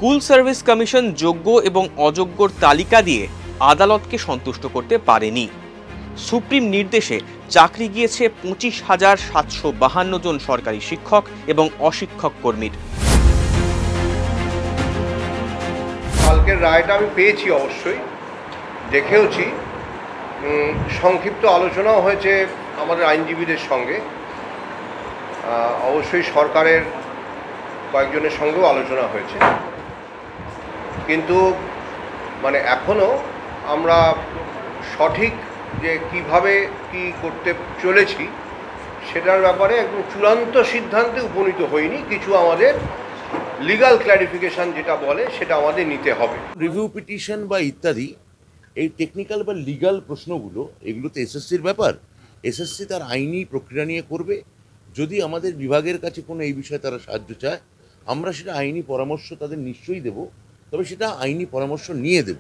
School service commission যোগ্য এবং অযোগ্যর তালিকা দিয়ে আদালতকে সন্তুষ্ট করতে পারেনি। সুপ্রিম নির্দেশে চাকরি গিয়েছে 25,752 জন সরকারি শিক্ষক এবং অশিক্ষক কর্মীর। কালকের রায়টা আমি পেয়েছি, অবশ্যই দেখেওছি। সংক্ষিপ্ত আলোচনাও হয়েছে আমাদের আইনজীবীদের সঙ্গে, অবশ্যই সরকারের কয়েকজনের সঙ্গেও আলোচনা হয়েছে। কিন্তু এখনও আমরা সঠিক যে কিভাবে কি করতে চলেছি সেটার ব্যাপারে একদম চূড়ান্ত সিদ্ধান্তে উপনীত হইনি। কিছু আমাদের লিগাল ক্ল্যারিফিকেশন যেটা বলে সেটা আমাদের নিতে হবে। রিভিউ পিটিশন বা ইত্যাদি এই টেকনিক্যাল বা লিগাল প্রশ্নগুলো, এগুলো তো এসএসসির ব্যাপার। এসএসসি তার আইনি প্রক্রিয়া নিয়ে করবে। যদি আমাদের বিভাগের কাছে কোনো এই বিষয়ে তারা সাহায্য চায়, আমরা সেটা আইনি পরামর্শ তাদের নিশ্চয়ই দেব, তবে সেটা আইনি পরামর্শ নিয়ে দেব।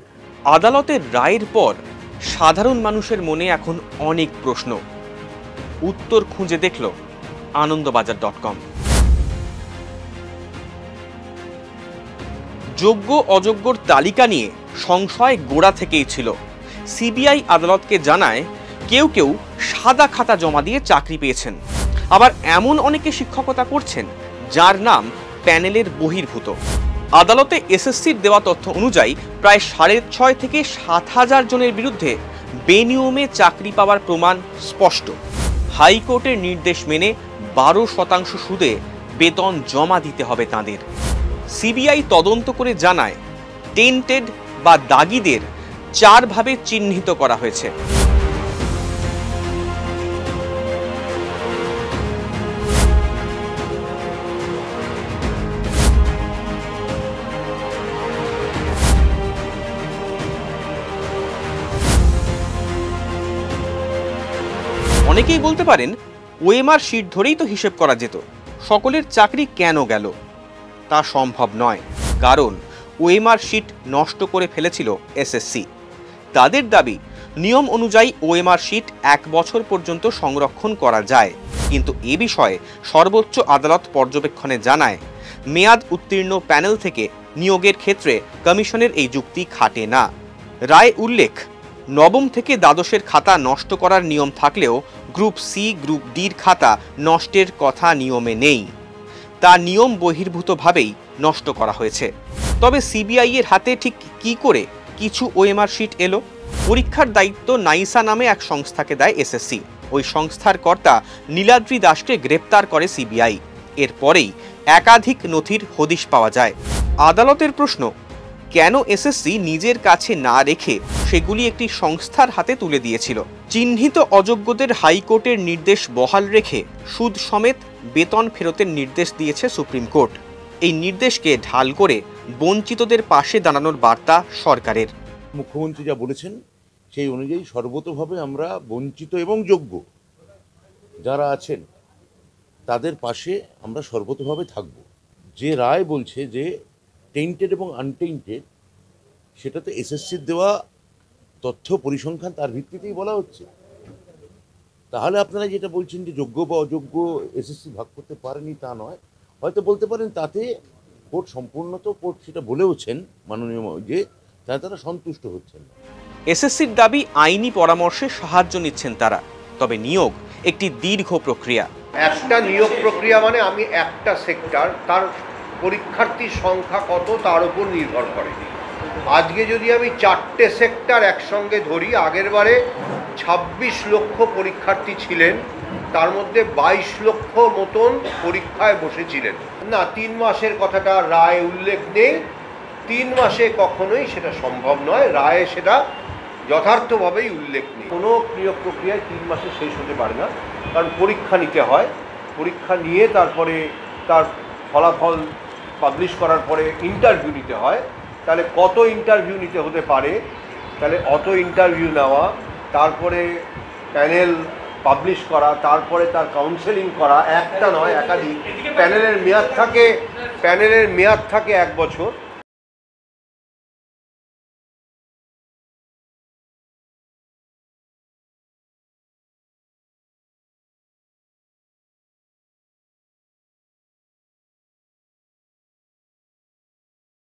আদালতের রায়ের পর সাধারণ মানুষের মনে এখন অনেক প্রশ্ন। উত্তর খুঁজে দেখল আনন্দবাজার.com। যোগ্য অযোগ্যর তালিকা নিয়ে সংশয় গোড়া থেকেই ছিল। সিবিআই আদালতকে জানায় কেউ কেউ সাদা খাতা জমা দিয়ে চাকরি পেয়েছেন, আবার এমন অনেকে শিক্ষকতা করছেন যার নাম প্যানেলের বহির্ভূত। আদালতে এসএসসির দেওয়া তথ্য অনুযায়ী প্রায় 6.5 থেকে 7,000 জনের বিরুদ্ধে বেনিয়মে চাকরি পাওয়ার প্রমাণ স্পষ্ট। হাইকোর্টের নির্দেশ মেনে 12% সুদে বেতন জমা দিতে হবে তাঁদের। সিবিআই তদন্ত করে জানায় টেন্টেড বা দাগিদের 4 ভাবে চিহ্নিত করা হয়েছে। অনেকেই বলতে পারেন ওএমআর শিট ধরেই তো হিসেব করা যেত, সকলের চাকরি কেন গেল? তা সম্ভব নয়, কারণ ওএমআর শিট নষ্ট করে ফেলেছিল এসএসসি। তাদের দাবি নিয়ম অনুযায়ী ওএমআর শিট 1 বছর পর্যন্ত সংরক্ষণ করা যায়, কিন্তু এ বিষয়ে সর্বোচ্চ আদালত পর্যবেক্ষণে জানায় মেয়াদ উত্তীর্ণ প্যানেল থেকে নিয়োগের ক্ষেত্রে কমিশনের এই যুক্তি খাটে না। রায় উল্লেখ, নবম থেকে দ্বাদশের খাতা নষ্ট করার নিয়ম থাকলেও গ্রুপ সি, গ্রুপ ডির খাতা নষ্টের কথা নিয়মে নেই। তা নিয়ম বহির্ভূতভাবেই নষ্ট করা হয়েছে। তবে সিবিআই এর হাতে ঠিক কি করে কিছু ওএমআর শিট এলো? পরীক্ষার দায়িত্ব নাইসা নামে এক সংস্থাকে দেয় এসএসসি। ওই সংস্থার কর্তা নীলাদ্রি দাসকে গ্রেপ্তার করে সিবিআই। এরপরেই একাধিক নথির হদিশ পাওয়া যায়। আদালতের প্রশ্ন, কেন এসএসসি নিজের কাছে না রেখে সেগুলি একটি সংস্থার হাতে তুলে দিয়েছিল? চিহ্নিত অযোগ্যদের হাইকোর্টের নির্দেশ বহাল রেখে সুদ সমেত বেতন ফেরতের নির্দেশ দিয়েছে সুপ্রিম কোর্ট। এই নির্দেশকে ঢাল করে বঞ্চিতদের পাশে দাঁড়ানোর বার্তা সরকারের। মুখ্যমন্ত্রী যা বলেছেন সেই অনুযায়ী সর্বতোভাবে আমরা বঞ্চিত এবং যোগ্য যারা আছেন তাদের পাশে আমরা সর্বতোভাবে থাকব। যে রায় বলছে যে টেন্টেড এবং আনটেন্টেড, সেটা তো এসএসসির দেওয়া তথ্য পরিসংখ্যান, তার ভিত্তিতেই বলা হচ্ছে। তাহলে আপনারা যেটা বলছেন যে যোগ্য বা অযোগ্য এসএসসি ভাগ করতে পারেনি, তা নয়। হয়তো বলতে পারেন তাতে কোর্ট সম্পূর্ণত কোর্ট সেটা বলেওছেন মাননীয় যে তারা সন্তুষ্ট হচ্ছেন। এসএসসির দাবি আইনি পরামর্শে সাহায্য নিচ্ছেন তারা, তবে নিয়োগ একটি দীর্ঘ প্রক্রিয়া। একটা নিয়োগ প্রক্রিয়া মানে আমি একটা সেক্টর, তার পরীক্ষার্থীর সংখ্যা কত তার উপর নির্ভর করে। আজকে যদি আমি 4টে সেক্টর একসঙ্গে ধরি, আগের বারে 26 লক্ষ পরীক্ষার্থী ছিলেন, তার মধ্যে 22 লক্ষ মতন পরীক্ষায় বসেছিলেন না। 3 মাসের কথাটা রায় উল্লেখ নেই। 3 মাসে কখনোই সেটা সম্ভব নয়, রায়ে সেটা যথার্থভাবেই উল্লেখ নেই। কোনো নিয়োগ প্রক্রিয়ায় 3 মাসে শেষ হতে পারে না, কারণ পরীক্ষা নিতে হয়। পরীক্ষা নিয়ে তারপরে তার ফলাফল পাবলিশ করার পরে ইন্টারভিউ নিতে হয়। তাহলে কত ইন্টারভিউ নিতে হতে পারে, তাহলে অত ইন্টারভিউ নেওয়া, তারপরে প্যানেল পাবলিশ করা, তারপরে তার কাউন্সেলিং করা, একটা নয় একাধিক। প্যানেলের মেয়াদ থাকে 1 বছর।